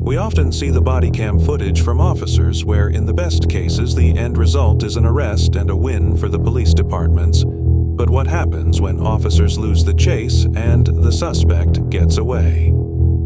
We often see the body cam footage from officers where, in the best cases, the end result is an arrest and a win for the police departments. But what happens when officers lose the chase and the suspect gets away?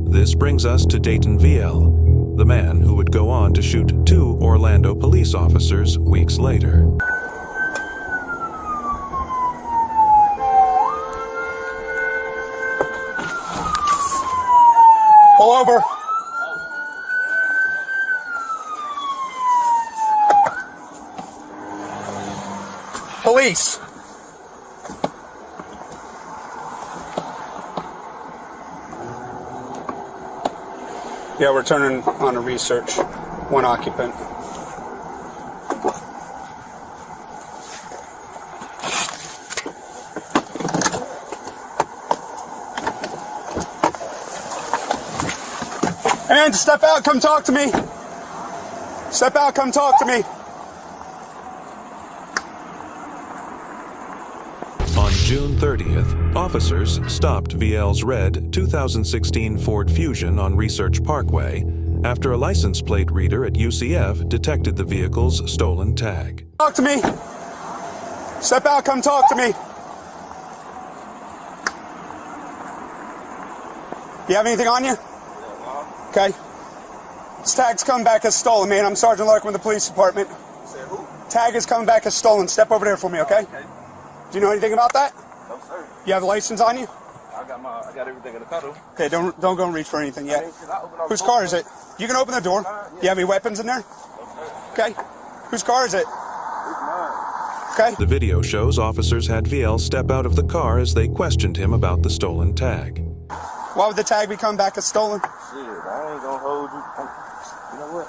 This brings us to Dayton VL, the man who would go on to shoot 2 Orlando police officers weeks later. Pull over. Police. Yeah, we're turning on a research. 1 occupant. And step out, come talk to me. Step out, come talk to me. On June 30th, officers stopped VL's red 2016 Ford Fusion on Research Parkway after a license plate reader at UCF detected the vehicle's stolen tag. Talk to me. Step out, come talk to me. You have anything on you? Okay. This tag's come back as stolen, man. I'm Sergeant Larkin with the police department. Say who? Tag is coming back as stolen. Step over there for me, okay? Okay. Do you know anything about that? No, sir. You have a license on you? I got everything in the car. Okay, don't go and reach for anything yet. I open up Whose the car door. is it? You can open the door. Yeah. You have any weapons in there? No, sir. Okay. Whose car is it? It's mine. Okay. The video shows officers had VL step out of the car as they questioned him about the stolen tag. Why would the tag be coming back as stolen? Shit, I ain't gonna hold you. You know what?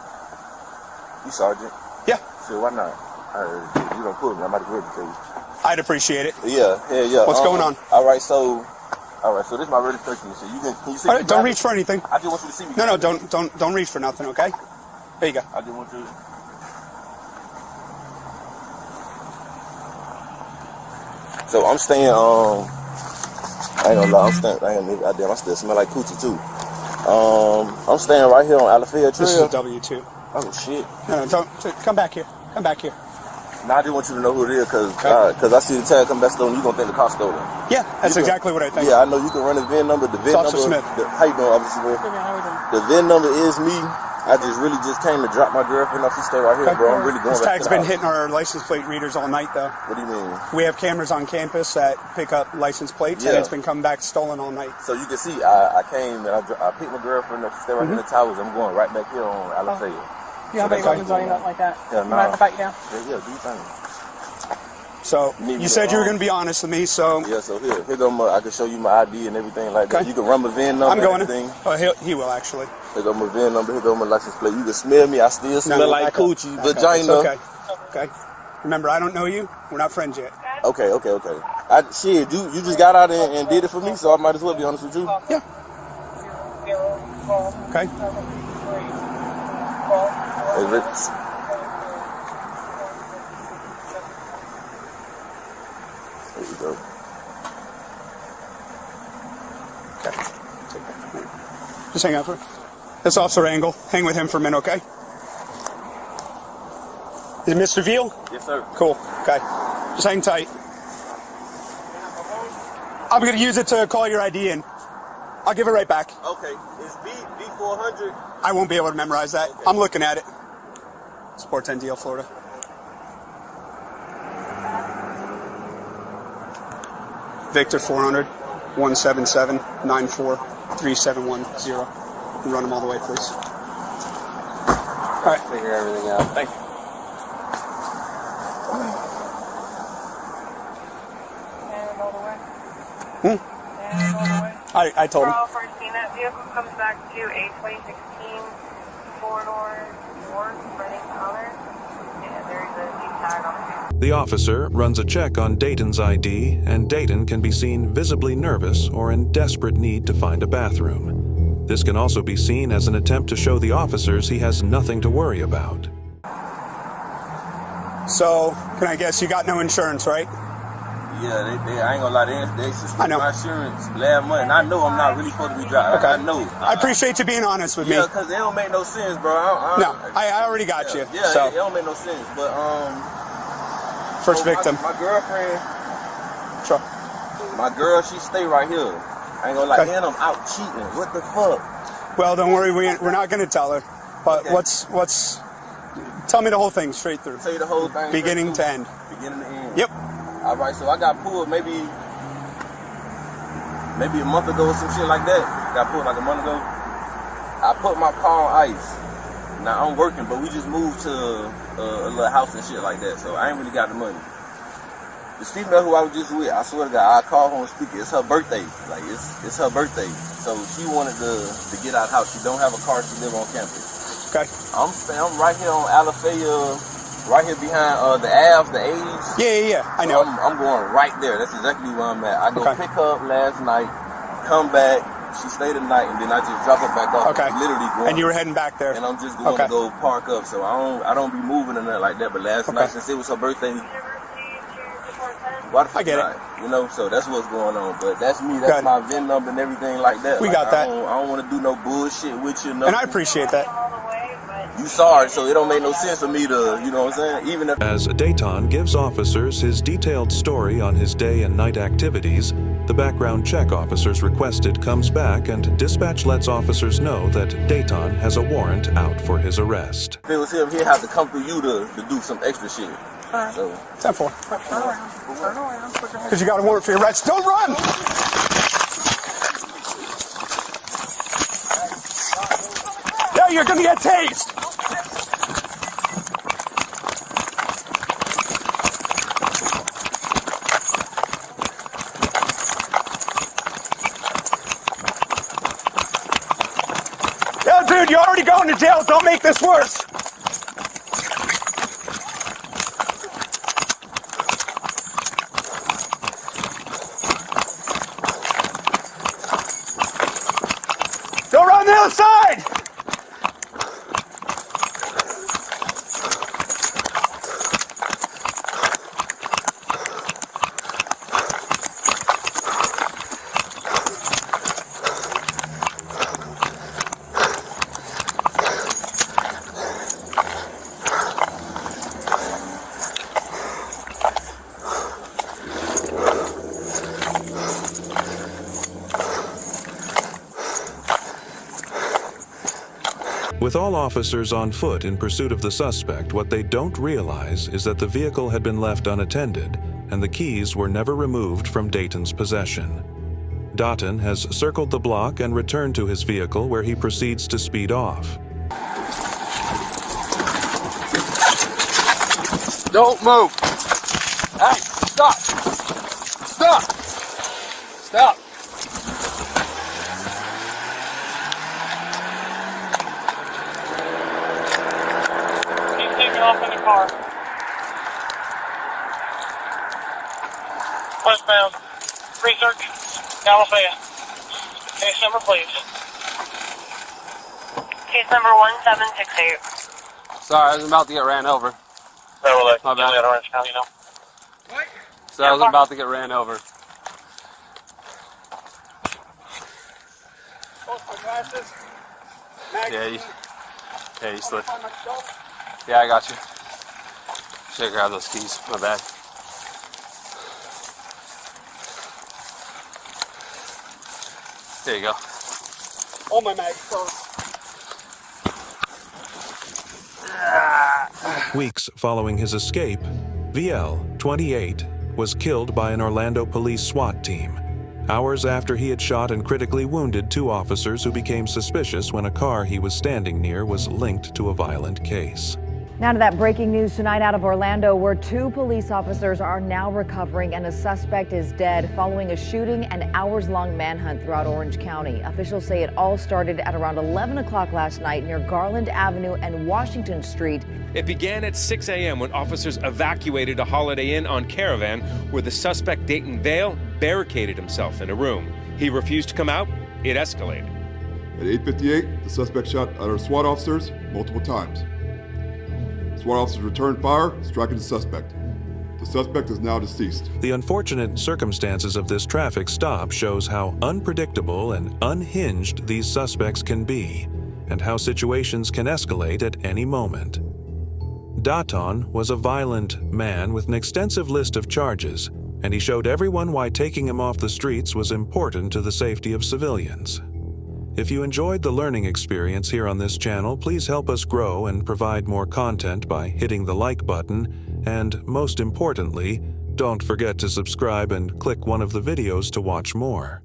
You sergeant. Yeah, Shit, why not? You don't pull me. I'm about to register you. I'd appreciate it. Yeah. What's going on? All right, so this is my registration. So can you see? All right, don't reach for anything. I just want you to see me. No, don't reach for nothing, okay? There you go. I just want you. So I'm staying. I ain't gonna lie. I still smell like coochie too. I'm staying right here on Alafia Trail. This is a W-2. Oh shit. No, don't. Come back here. Come back here. Now I just want you to know who it is, cause I see the tag come back stolen. You gonna think the car stolen? Yeah, that's exactly what I think. Yeah, I know you can run the VIN number. The VIN number. Officer Smith. How you doing, Officer Smith? The VIN number is me. I just came to drop my girlfriend off. She stay right here, bro. I'm really going. This back tag's to the been house. hitting our license plate readers all night, though. What do you mean? We have cameras on campus that pick up license plates, and Yeah. it's been coming back stolen all night. So you can see, I came and I picked my girlfriend up. She stay right here in the towers. I'm going right back here on Alafia. You have any weapons on you, nothing like that? Yeah, You might have to fight you down. Yeah, do you think? So Need me you said to, you were going to be honest with me, so Yeah, so here go I can show you my ID and everything like that. Okay. You can run my VIN number I'm going and everything. to. He will, actually. Here go my VIN number, here go my license plate. You can smell me, I still smell like back up. coochie, Back up. vagina. It's okay. Okay. Remember, I don't know you. We're not friends yet. Okay. Shit, you just got out and did it for me, so I might as well be honest with you. Yeah. Okay. Hey, Rich. There you go. Okay. Take that. Just hang out for it. That's Officer Angle. Hang with him for a minute, okay? Is it Mr. Veal? Yes, sir. Cool. Okay. Just hang tight. I'm going to use it to call your ID in. I'll give it right back. Okay, it's B400. I won't be able to memorize that. Okay. I'm looking at it. Sport 10 DL, Florida. Victor 400 177 94 3710. You run them all the way, please. All right. Figure everything out. Thank you. I told him. For all 14, that vehicle comes back to a 2016 four-door Warrant running color, and there's a new tag on the vehicle. The officer runs a check on Dayton's ID, and Dayton can be seen visibly nervous or in desperate need to find a bathroom. This can also be seen as an attempt to show the officers he has nothing to worry about. So, can I guess you got no insurance, right? Yeah, I ain't gonna lie, they suspended I know. my insurance last month, and I know I'm not really supposed to be driving. Okay. I know. I appreciate you being honest with me. Yeah, because it don't make no sense, bro. I already got you. Yeah, So it don't make no sense. But first so victim. My girlfriend, Sure. my girl, she stay right here. I ain't gonna lie, Okay. and I'm out cheating. What the fuck? Well, don't worry, we're not going to tell her. But Okay. what's? Tell me the whole thing straight through, Tell you the whole thing. beginning to end. Beginning to end. Yep. All right, so I got pulled maybe a month ago or some shit like that. Got pulled like a month ago. I put my car on ice. Now I'm working, but we just moved to a little house and shit like that, so I ain't really got the money. The female who I was just with, I swear to God, I called her on speaker. It's her birthday. Like it's her birthday, so she wanted to get out of the house. She don't have a car. She live on campus. Okay. I'm right here on Alafaya, right here behind the Avs, the A's. Yeah. I know. So I'm going right there. That's exactly where I'm at. I go Okay. pick her up last night, come back. She stayed the night, and then I just drop her back off. Okay. Literally going. And you were heading back there. And I'm just going to go park up. So I don't be moving or nothing like that. But last night, since it was her birthday, why the fuck I get it. not? You know, so that's what's going on. But that's me. That's my VIN number and everything like that. We like, got that. I don't want to do no bullshit with you. And I appreciate that. You sorry, so it don't make no sense for me to, you know what I'm saying? Even if As Dayton gives officers his detailed story on his day and night activities, the background check officers requested comes back and dispatch lets officers know that Dayton has a warrant out for his arrest. if it was him, he'd have to come through you to do some extra shit. So 10-4. Turn around. Put your head. Because you got a warrant for your arrest. Don't run! Yeah, you're going to get tased. Yeah, dude, you're already going to jail. Don't make this worse. Go around the other side! With all officers on foot in pursuit of the suspect, what they don't realize is that the vehicle had been left unattended and the keys were never removed from Dayton's possession. Dayton has circled the block and returned to his vehicle where he proceeds to speed off. Don't move. Hey, stop. Stop. Stop. He's taking off in the car. Westbound. Research. Alafaya. Case number, please. Case number 1768. Sorry, I was about to get ran over. My bad. Orange County, no. So I was about to get ran over. Yeah, you slipped. Yeah, I got you. Should grab those keys. My bad. There you go. All my mags first. Weeks following his escape, VL, 28, was killed by an Orlando police SWAT team. Hours after he had shot and critically wounded two officers who became suspicious when a car he was standing near was linked to a violent case. Now to that breaking news tonight out of Orlando, where two police officers are now recovering and a suspect is dead following a shooting and hours-long manhunt throughout Orange County. Officials say it all started at around 11 o'clock last night near Garland Avenue and Washington Street. It began at 6 a.m. when officers evacuated a Holiday Inn on Caravan, where the suspect, Dayton Vale, barricaded himself in a room. He refused to come out. It escalated. At 8:58, the suspect shot at our SWAT officers multiple times. SWAT officers returned fire, striking the suspect. The suspect is now deceased. The unfortunate circumstances of this traffic stop shows how unpredictable and unhinged these suspects can be, and how situations can escalate at any moment. Daton was a violent man with an extensive list of charges, and he showed everyone why taking him off the streets was important to the safety of civilians. If you enjoyed the learning experience here on this channel, please help us grow and provide more content by hitting the like button, and most importantly, don't forget to subscribe and click one of the videos to watch more.